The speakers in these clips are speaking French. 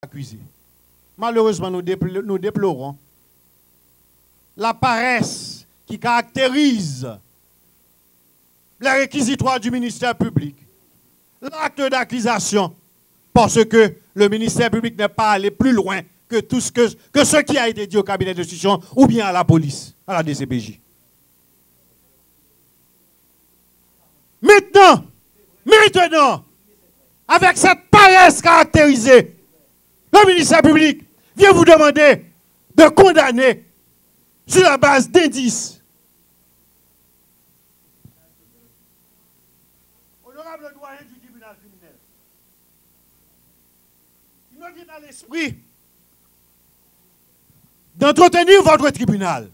accusé. Malheureusement, nous déplorons la paresse qui caractérise les réquisitoires du ministère public, l'acte d'accusation, parce que le ministère public n'est pas allé plus loin que tout ce qui a été dit au cabinet d'instruction ou bien à la police, à la DCPJ. Maintenant, avec cette paresse caractérisée, le ministère public vient vous demander de condamner sur la base d'indices. Honorable doyen du tribunal criminel, il me vient à l'esprit d'entretenir votre tribunal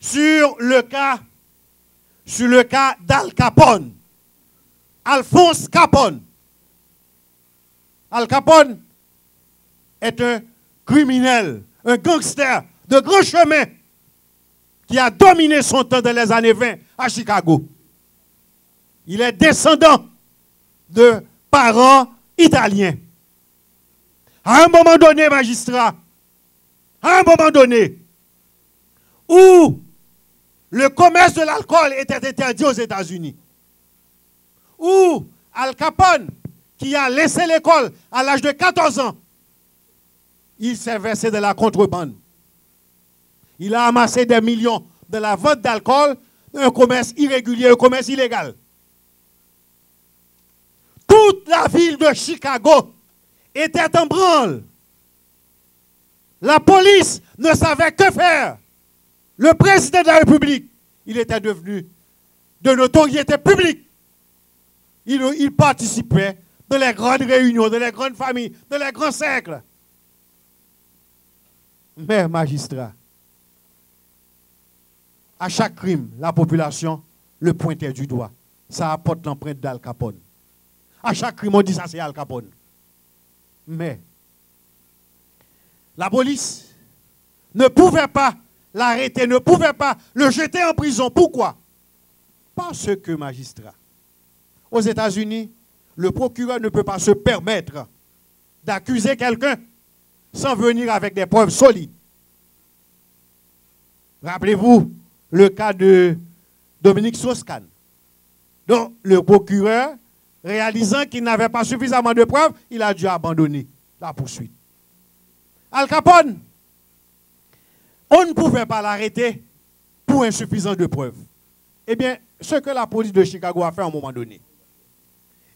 sur le cas d'Al Capone, Alphonse Capone. Al Capone est un criminel, un gangster de grand chemin qui a dominé son temps dans les années 20 à Chicago. Il est descendant de parents italiens. À un moment donné, magistrat, à un moment donné, où le commerce de l'alcool était interdit aux États-Unis, où Al Capone, qui a laissé l'école à l'âge de 14 ans, il s'est versé de la contrebande. Il a amassé des millions de la vente d'alcool, un commerce irrégulier, un commerce illégal. Toute la ville de Chicago était en branle. La police ne savait que faire. Le président de la République, il était devenu de notoriété publique. Il participait dans les grandes réunions, dans les grandes familles, dans les grands cercles. Mais magistrat, à chaque crime, la population le pointait du doigt. Ça apporte l'empreinte d'Al Capone. À chaque crime, on dit ça, c'est Al Capone. Mais la police ne pouvait pas l'arrêter, ne pouvait pas le jeter en prison. Pourquoi? Parce que, magistrat, aux États-Unis, le procureur ne peut pas se permettre d'accuser quelqu'un sans venir avec des preuves solides. Rappelez-vous le cas de Dominique Strauss-Kahn. Donc, le procureur, réalisant qu'il n'avait pas suffisamment de preuves, il a dû abandonner la poursuite. Al Capone, on ne pouvait pas l'arrêter pour insuffisance de preuves. Eh bien, ce que la police de Chicago a fait à un moment donné,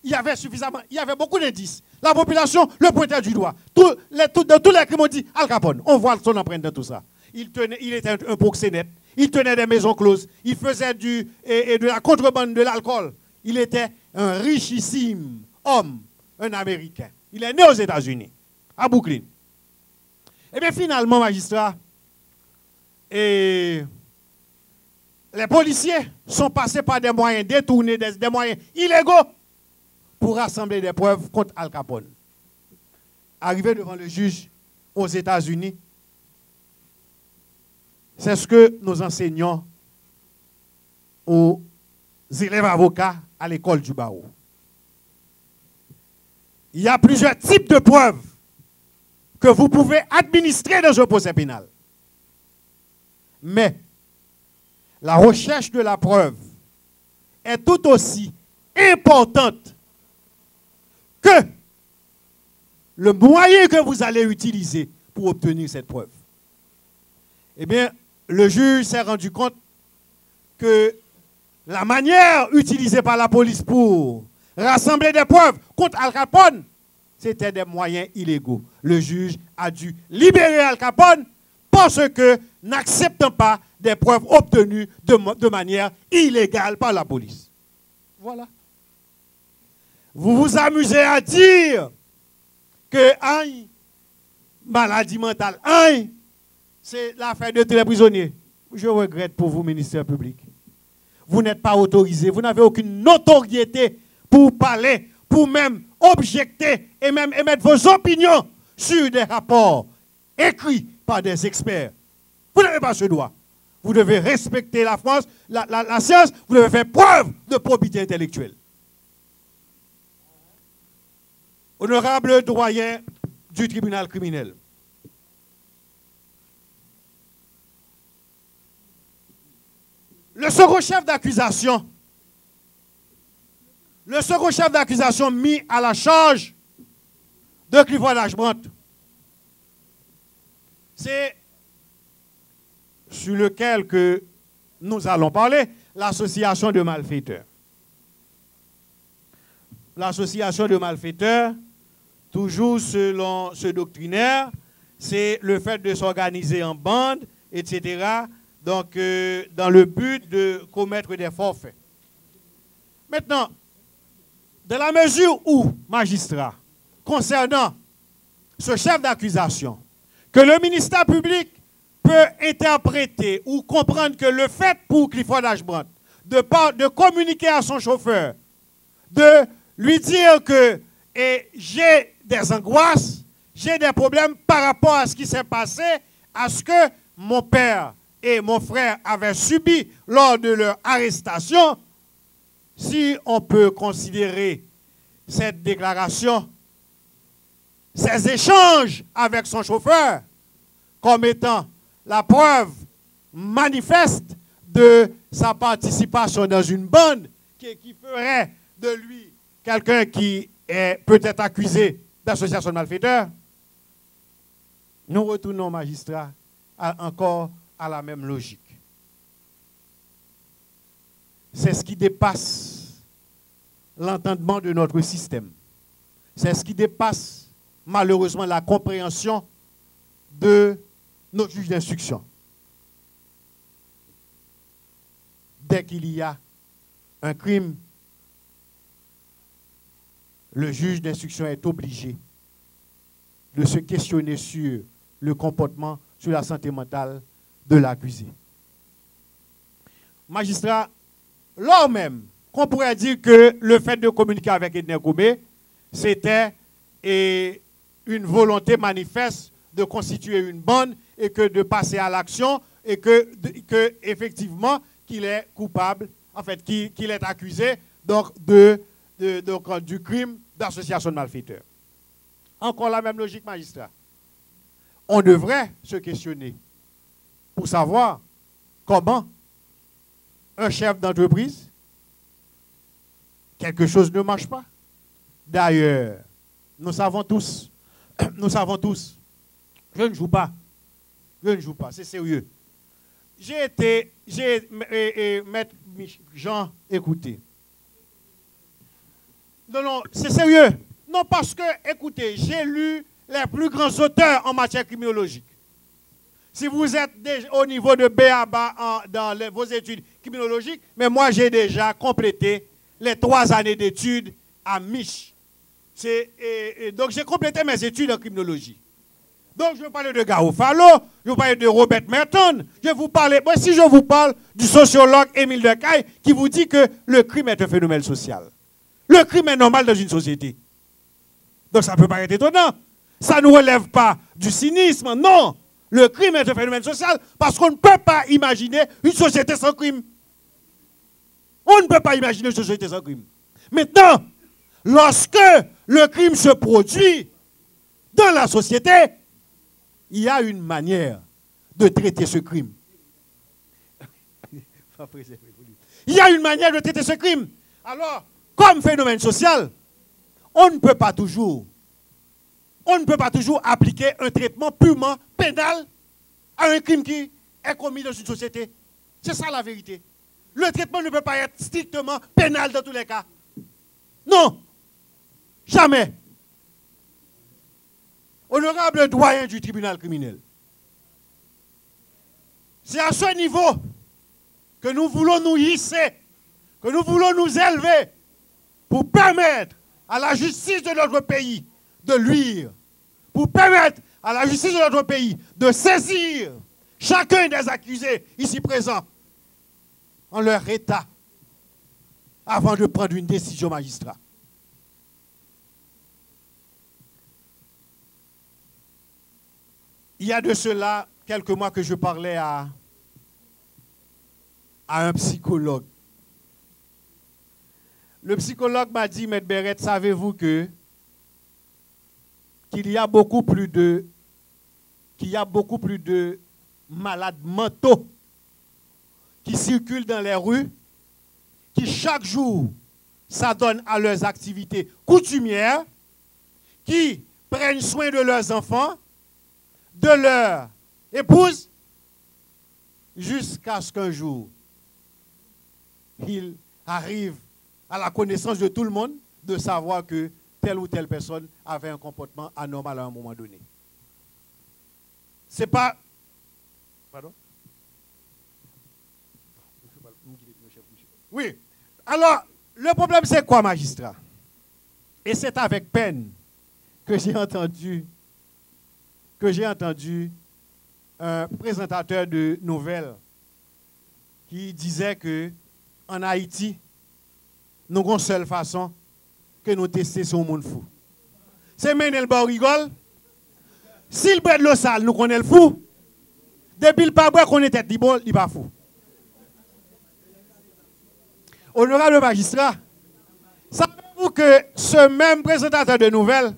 il y avait beaucoup d'indices. La population le pointait du doigt. De tous les crimes, on dit Al Capone. On voit son empreinte dans tout ça. Il était un proxénète. Il tenait des maisons closes. Il faisait de la contrebande de l'alcool. Il était un richissime homme, un Américain. Il est né aux États-Unis, à Brooklyn. Et bien finalement, magistrat, les policiers sont passés par des moyens détournés, des moyens illégaux pour rassembler des preuves contre Al Capone. Arrivé devant le juge aux États-Unis, c'est ce que nous enseignons aux élèves avocats à l'école du barreau. Il y a plusieurs types de preuves que vous pouvez administrer dans un procès pénal. Mais la recherche de la preuve est tout aussi importante que le moyen que vous allez utiliser pour obtenir cette preuve. Eh bien, le juge s'est rendu compte que la manière utilisée par la police pour rassembler des preuves contre Al Capone, c'était des moyens illégaux. Le juge a dû libérer Al Capone parce que n'acceptant pas des preuves obtenues de manière illégale par la police. Voilà. Vous vous amusez à dire que maladie mentale, c'est l'affaire de tous les prisonniers. Je regrette pour vous, ministère public. Vous n'êtes pas autorisé, vous n'avez aucune notoriété pour parler, pour même objecter et même émettre vos opinions sur des rapports écrits par des experts. Vous n'avez pas ce droit. Vous devez respecter la France, la science, vous devez faire preuve de probité intellectuelle. Honorable doyen du tribunal criminel. Le second chef d'accusation mis à la charge de Clifford Ashbrand, c'est sur lequel que nous allons parler, l'association de malfaiteurs. L'association de malfaiteurs, toujours selon ce doctrinaire, c'est le fait de s'organiser en bande, etc., donc dans le but de commettre des forfaits. Maintenant, dans la mesure où, magistrat, concernant ce chef d'accusation, que le ministère public peut interpréter ou comprendre que le fait pour Clifford Ashbrand de communiquer à son chauffeur, de lui dire que j'ai des angoisses, j'ai des problèmes par rapport à ce qui s'est passé, à ce que mon père et mon frère avaient subi lors de leur arrestation, si on peut considérer cette déclaration, ces échanges avec son chauffeur, comme étant la preuve manifeste de sa participation dans une bande qui ferait de lui quelqu'un qui est peut-être accusé d'association de malfaiteurs, nous retournons, magistrat, encore à la même logique. C'est ce qui dépasse l'entendement de notre système. C'est ce qui dépasse malheureusement la compréhension de nos juges d'instruction. Dès qu'il y a un crime, le juge d'instruction est obligé de se questionner sur le comportement, sur la santé mentale de l'accusé. Magistrat, lors même qu'on pourrait dire que le fait de communiquer avec Edner Gomé, c'était une volonté manifeste de constituer une bande et que de passer à l'action et que effectivement qu'il est coupable, en fait qu'il est accusé donc du crime d'association de malfaiteurs. Encore la même logique, magistrat. On devrait se questionner pour savoir comment un chef d'entreprise, quelque chose ne marche pas. D'ailleurs, nous savons tous, je ne joue pas, c'est sérieux. Maître Jean, écoutez. Non, c'est sérieux. Non, parce que, écoutez, j'ai lu les plus grands auteurs en matière criminologique. Si vous êtes au niveau de B.A.B.A. dans vos études criminologiques, mais moi j'ai déjà complété les 3 années d'études à Mich. Donc j'ai complété mes études en criminologie. Donc je vais parler de Garofalo, je vais vous parler de Robert Merton, je vais vous parler, moi si je vous parle du sociologue Émile Durkheim qui vous dit que le crime est un phénomène social. Le crime est normal dans une société. Donc ça peut paraître étonnant. Ça ne relève pas du cynisme, non. Le crime est un phénomène social parce qu'on ne peut pas imaginer une société sans crime. On ne peut pas imaginer une société sans crime. Maintenant, lorsque le crime se produit dans la société, il y a une manière de traiter ce crime. Il y a une manière de traiter ce crime. Alors, comme phénomène social, on ne peut pas toujours appliquer un traitement purement pénal à un crime qui est commis dans une société. C'est ça la vérité. Le traitement ne peut pas être strictement pénal dans tous les cas. Non, jamais. Honorable doyen du tribunal criminel, c'est à ce niveau que nous voulons nous hisser, que nous voulons nous élever pour permettre à la justice de notre pays de luire, pour permettre à la justice de notre pays de saisir chacun des accusés ici présents en leur état avant de prendre une décision magistrat. Il y a de cela quelques mois que je parlais à un psychologue. Le psychologue m'a dit, Maître Beret, savez-vous que qu'il y a beaucoup plus de malades mentaux qui circulent dans les rues, qui chaque jour s'adonnent à leurs activités coutumières, qui prennent soin de leurs enfants, de leurs épouses, jusqu'à ce qu'un jour, ils arrivent à la connaissance de tout le monde de savoir que telle ou telle personne avait un comportement anormal à un moment donné. C'est pas... Pardon? Oui. Alors, le problème, c'est quoi, magistrat? Et c'est avec peine que j'ai entendu un présentateur de nouvelles qui disait que en Haïti, nous avons une seule façon que nous tester sur le monde fou. C'est mener le bar rigole. S'il boit de l'eau sale, nous connaissons le fou. Depuis le pas boire, qu'on est tête, il n'est pas fou. Honorable magistrat, savez-vous que ce même présentateur de nouvelles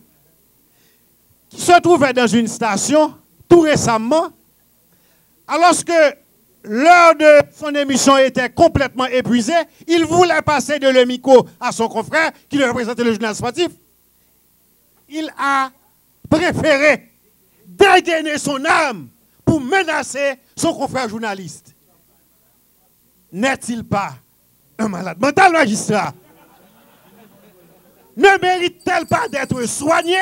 qui se trouvait dans une station tout récemment, alors que l'heure de son émission était complètement épuisée, il voulait passer de le micro à son confrère qui le représentait le journal sportif. Il a préféré dégainer son âme pour menacer son confrère journaliste. N'est-il pas un malade mental, magistrat? Ne mérite-t-elle pas d'être soigné?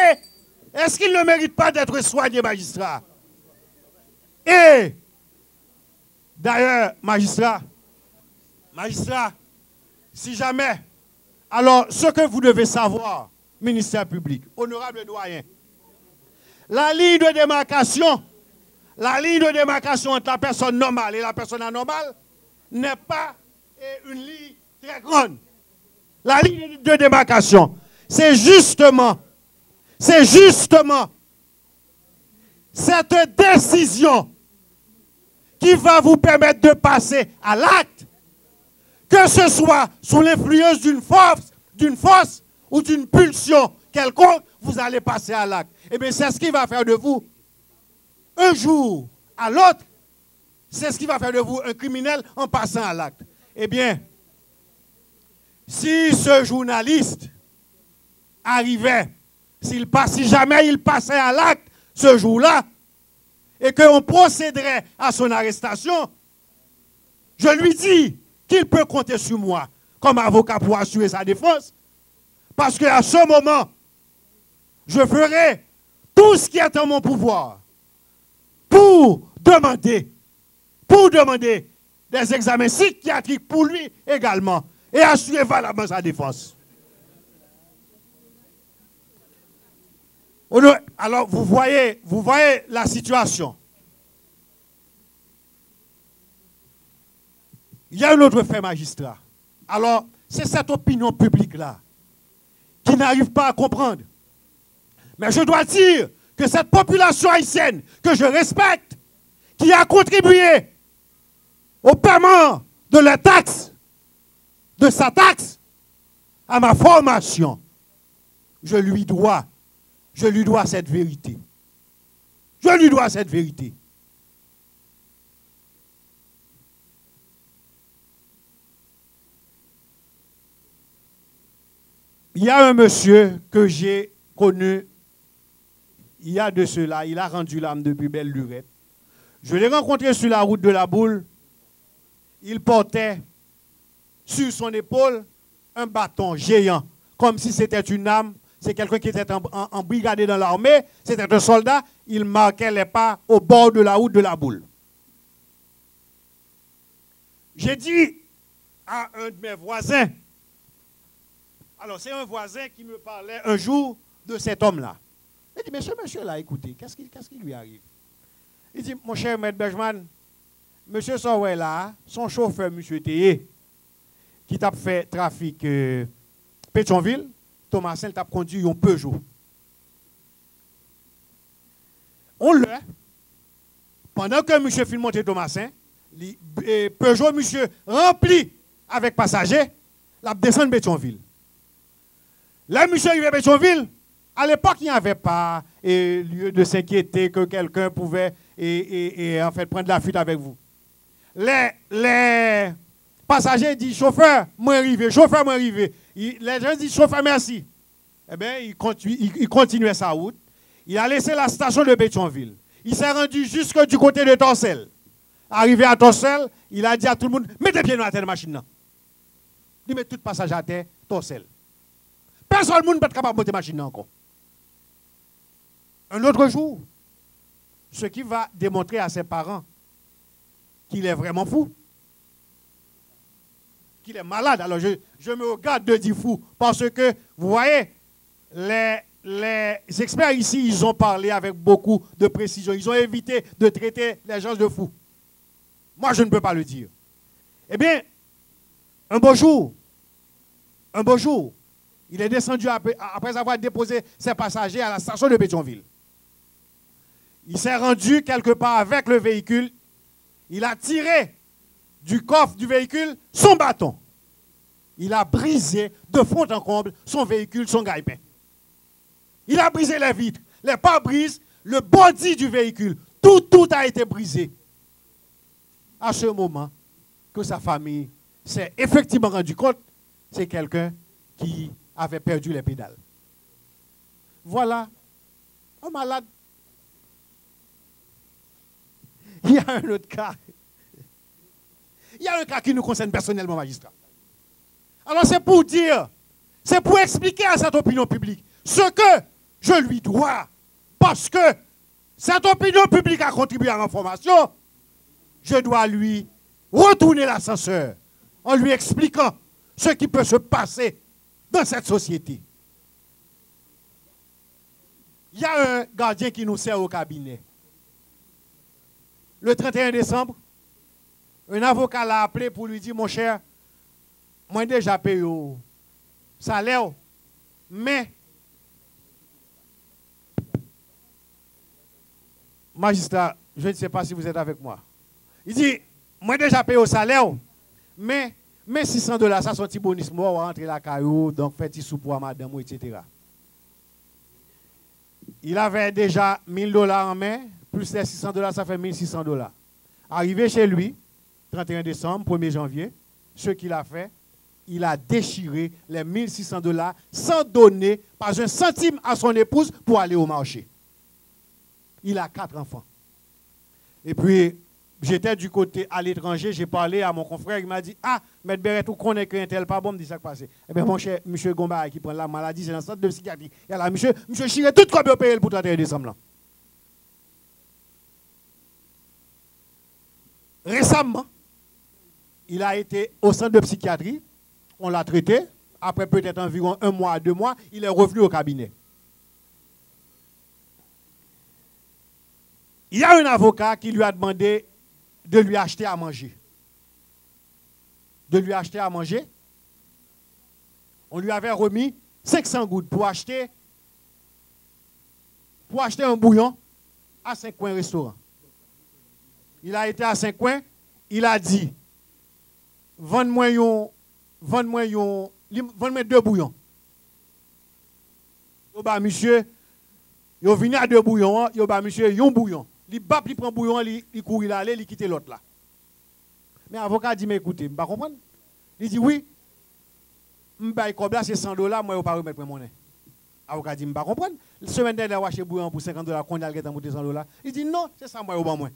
Est-ce qu'il ne mérite pas d'être soigné, magistrat? Et, d'ailleurs, magistrat, si jamais, alors ce que vous devez savoir, ministère public, honorable doyen, la ligne de démarcation entre la personne normale et la personne anormale n'est pas une ligne très grande. La ligne de démarcation, c'est justement cette décision qui va vous permettre de passer à l'acte, que ce soit sous l'influence d'une force ou d'une pulsion quelconque, vous allez passer à l'acte. Eh bien, c'est ce qui va faire de vous, un jour à l'autre, c'est ce qui va faire de vous un criminel en passant à l'acte. Eh bien, si ce journaliste arrivait, si jamais il passait à l'acte ce jour-là, et qu'on procéderait à son arrestation, je lui dis qu'il peut compter sur moi comme avocat pour assurer sa défense, parce qu'à ce moment, je ferai tout ce qui est en mon pouvoir pour demander des examens psychiatriques pour lui également et assurer valablement sa défense. Alors, vous voyez la situation. Il y a un autre fait, magistrat. Alors, c'est cette opinion publique-là qui n'arrive pas à comprendre. Mais je dois dire que cette population haïtienne que je respecte, qui a contribué au paiement de la taxe, de sa taxe, à ma formation, je lui dois cette vérité. Je lui dois cette vérité. Il y a un monsieur que j'ai connu il y a de cela, il a rendu l'âme depuis belle lurette. Je l'ai rencontré sur la route de la Boule. Il portait sur son épaule un bâton géant, comme si c'était une âme. C'est quelqu'un qui était embrigadé dans l'armée, c'était un soldat. Il marquait les pas au bord de la route de la Boule. J'ai dit à un de mes voisins, alors c'est un voisin qui me parlait un jour de cet homme-là. Il dit, mais ce monsieur-là, écoutez, qu'est-ce qui lui arrive? Il dit, mon cher maître Benjamin, monsieur Sorway là, son chauffeur, monsieur Théé, qui t'a fait trafic Pétionville, Thomasin t'a conduit un Peugeot. On l'a, pendant que monsieur filme monté Thomasin, Peugeot, monsieur, rempli avec passagers, la descend de Pétionville. Là, monsieur arrive à Pétionville, À l'époque, il n'y avait pas lieu de s'inquiéter que quelqu'un pouvait en fait prendre la fuite avec vous. Les passagers disent chauffeur, moi arrivé, chauffeur, moi arrivé. Les gens disent chauffeur, merci. Eh bien, il continuait sa route. Il a laissé la station de Pétionville. Il s'est rendu jusque du côté de Torcel. Arrivé à Torcel, il a dit à tout le monde, mettez pied dans la terre de machine. Il met tout passager à terre, Torcel. Personne ne peut être capable de monter machine encore. Un autre jour, ce qui va démontrer à ses parents qu'il est vraiment fou, qu'il est malade. Alors je me regarde de dire fou, parce que, vous voyez, les experts ici, ils ont parlé avec beaucoup de précision. Ils ont évité de traiter les gens de fous. Moi, je ne peux pas le dire. Eh bien, un beau jour, il est descendu après avoir déposé ses passagers à la station de Pétionville. Il s'est rendu quelque part avec le véhicule. Il a tiré du coffre du véhicule son bâton. Il a brisé de fond en comble son véhicule, son gagne-pain. Il a brisé les vitres, les pare-brises, le body du véhicule. Tout a été brisé. À ce moment que sa famille s'est effectivement rendu compte, c'est quelqu'un qui avait perdu les pédales. Voilà un malade. Il y a un autre cas. Il y a un cas qui nous concerne personnellement, magistrat. Alors c'est pour dire, c'est pour expliquer à cette opinion publique ce que je lui dois. Parce que cette opinion publique a contribué à l'information. Je dois lui retourner l'ascenseur en lui expliquant ce qui peut se passer dans cette société. Il y a un gardien qui nous sert au cabinet. Le 31 décembre, un avocat l'a appelé pour lui dire, mon cher, moi déjà payé au salaire, mais magistrat, je ne sais pas si vous êtes avec moi. Il dit, moi déjà payé au salaire, mais $600, ça sont petit bonus, moi, on va rentrer la caillou, donc fait petit sous pour madame, etc. Il avait déjà $1000 en main, plus les $600, ça fait $1600. Arrivé chez lui, 31 décembre, 1er janvier, ce qu'il a fait, il a déchiré les $1600 sans donner pas un centime à son épouse pour aller au marché. Il a 4 enfants. Et puis, j'étais du côté à l'étranger, j'ai parlé à mon confrère, il m'a dit, ah, M. Beret, vous connaissez qu'un tel pas bon, me dit ça qui passe. Eh bien, mon cher, M. Gomba qui prend la maladie, c'est dans le centre de psychiatrie. Et là, monsieur chiré tout comme il paye pour 31 décembre. Là. Récemment, il a été au centre de psychiatrie, on l'a traité, après peut-être environ 1 mois à 2 mois, il est revenu au cabinet. Il y a un avocat qui lui a demandé de lui acheter à manger. De lui acheter à manger. On lui avait remis 500 gouttes pour acheter un bouillon à Saint-Coin restaurant. Il a été à Saint-Coin, il a dit, vende-moi 2 bouillons. Yo ba monsieur, yo vini à 2 bouillons, yo ba monsieur yon bouillon. Il bap, il prend bouillon, il court, il allait, il quitte l'autre là. Mais l'avocat dit, mais écoutez, je ne comprends pas. Il dit, oui, je vais c'est $100, moi, je ne vais pas remettre mon monnaie. L'avocat dit, je ne comprends pas. La semaine dernière, je vais bouillon pour $50, qu'on a $100. Il dit, non, c'est ça, moi, je vais moins.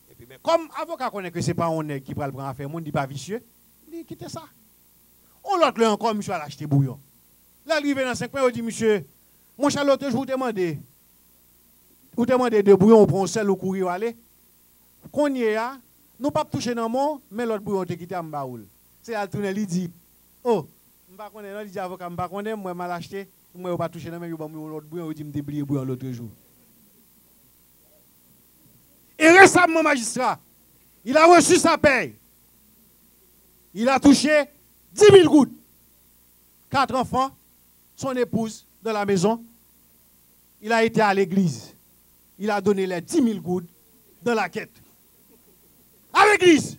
Et puis, mais comme l'avocat connaît que ce n'est pas un qui prend le prendre à faire, il dit pas vicieux, il dit, quittez ça. On l'autre là encore, monsieur, a acheté bouillon. Là, il arrive dans 5 points, il dit, monsieur, mon cher, l'autre, je vous demande. Vous demandez de bouillon pour un seul ou courir aller. Qu'on y est, nous pas toucher dans mon, mais l'autre bouillon te quitté à Mbaoul. C'est à tourner, il dit, oh, m'pa connaît, il dit avocat, m'pa connaît, moi mal acheté, moi pas toucher dans mais l'autre bouillon, il dit me oublié bouillon l'autre jour. Et récemment, magistrat, il a reçu sa paye. Il a touché 10 000 gouttes. 4 enfants, son épouse dans la maison. Il a été à l'église. Il a donné les 10 000 gouttes dans la quête. À l'église.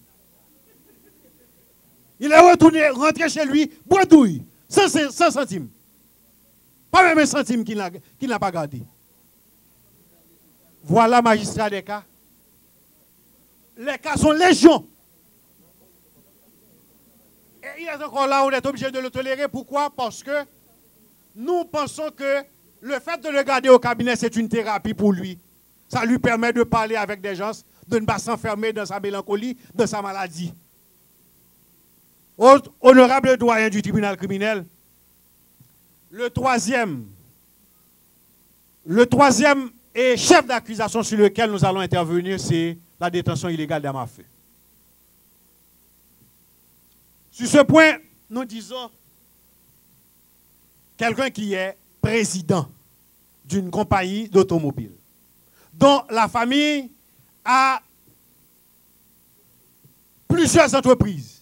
Il est retourné, rentré chez lui, bredouille, 100 centimes. Pas même un centime qu'il n'a pas gardé. Voilà, magistrat des cas. Les cas sont légion. Et il est encore là, on est obligé de le tolérer. Pourquoi? Parce que nous pensons que le fait de le garder au cabinet, c'est une thérapie pour lui. Ça lui permet de parler avec des gens, de ne pas s'enfermer dans sa mélancolie, dans sa maladie. Honorable doyen du tribunal criminel, le troisième et chef d'accusation sur lequel nous allons intervenir, c'est la détention illégale d'armes à feu. Sur ce point, nous disons quelqu'un qui est président d'une compagnie d'automobile, dont la famille a plusieurs entreprises.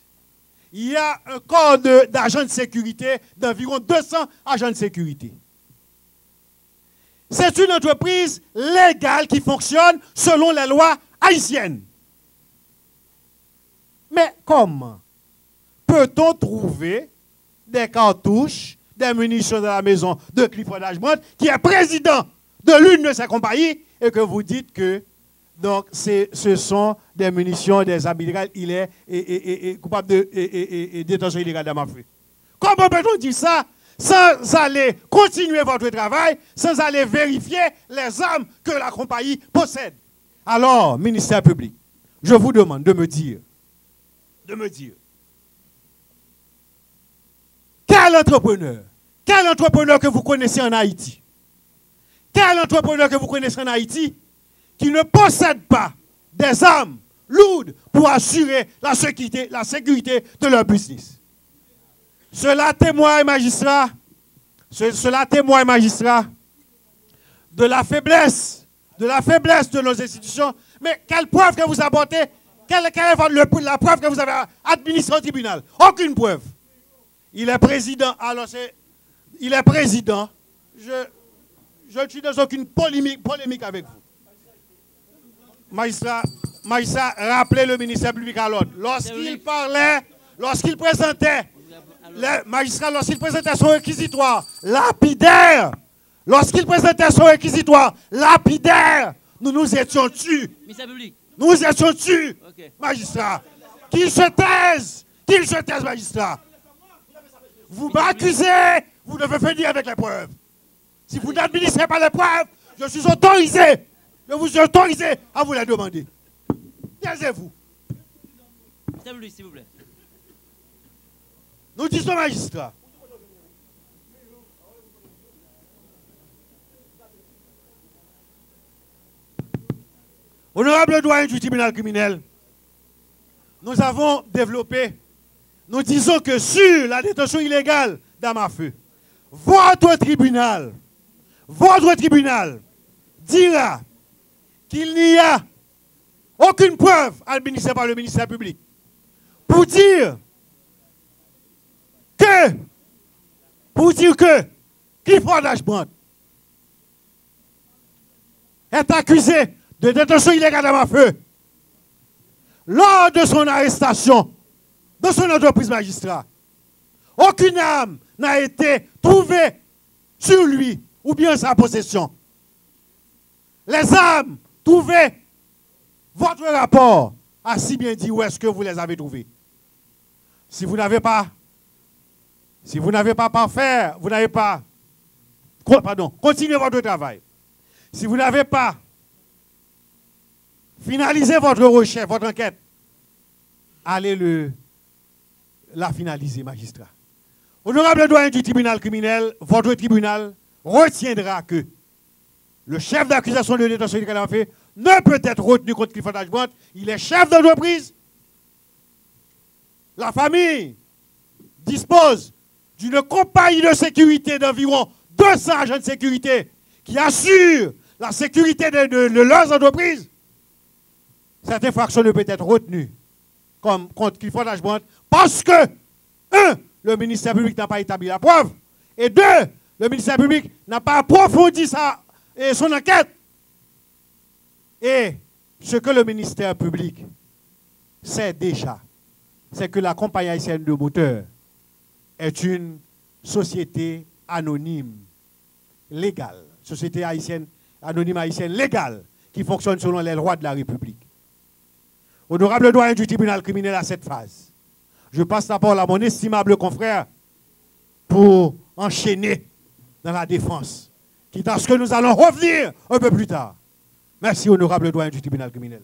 Il y a un corps d'agents de sécurité d'environ 200 agents de sécurité. C'est une entreprise légale qui fonctionne selon les lois haïtiennes. Mais comment peut-on trouver des cartouches, des munitions dans la maison de Clifford Ashbrand, qui est président de l'une de ces compagnies, et que vous dites que donc, ce sont des munitions, des armes illégales, il est coupable de détention illégale d'armes à feu. Comment peut-on dire ça sans aller continuer votre travail, sans aller vérifier les armes que la compagnie possède? Alors, ministère public, je vous demande de me dire, quel entrepreneur que vous connaissez en Haïti, qui ne possèdent pas des armes lourdes pour assurer la sécurité de leur business. Cela témoigne, magistrat, de la faiblesse de nos institutions. Mais quelle preuve que vous apportez? Quelle est la preuve que vous avez administrée au tribunal? Aucune preuve. Il est président. Alors, il est président. Je ne suis dans aucune polémique avec vous. Magistrat, rappelez le ministère public à l'ordre. Lorsqu'il présentait son réquisitoire lapidaire, nous étions dessus. Nous étions dessus, magistrat. Qu'il se taise, magistrat. Vous m'accusez, vous devez venir avec les preuves. Si vous n'administrez pas les preuves, je suis autorisé. Je vous suis autorisé à vous les demander. Taisez-vous. S'il vous plaît. Nous disons magistrat. Honorable doyen du tribunal criminel, nous avons développé, nous disons que sur la détention illégale d'armes à feu, votre tribunal dira qu'il n'y a aucune preuve administrée par le ministère public pour dire que Clifford Ashbrand est accusé de détention illégale d'armes à feu lors de son arrestation dans son entreprise magistrat. Aucune arme n'a été trouvée sur lui ou bien en sa possession. Les armes trouvées, votre rapport a si bien dit où est-ce que vous les avez trouvées. Si vous n'avez pas continuez votre travail. Si vous n'avez pas finalisé votre recherche, votre enquête, allez la finaliser, magistrat. Honorable doyen du tribunal criminel, votre tribunal retiendra que le chef d'accusation de détention illégale d'armes à feu ne peut être retenu contre Clifford Ashbrand. Il est chef d'entreprise. La famille dispose d'une compagnie de sécurité d'environ 200 agents de sécurité qui assurent la sécurité de leurs entreprises. Cette infraction ne peut être retenue comme contre Clifford Ashbrand parce que, le ministère public n'a pas établi la preuve, et deux, le ministère public n'a pas approfondi son enquête. Et ce que le ministère public sait déjà, c'est que la compagnie haïtienne de moteurs est une société anonyme légale, société haïtienne, anonyme haïtienne légale, qui fonctionne selon les lois de la République. Honorable doyen du tribunal criminel à cette phase, je passe la parole à mon estimable confrère pour enchaîner dans la défense, quitte à ce que nous allons revenir un peu plus tard. Merci, honorable doyen du tribunal criminel.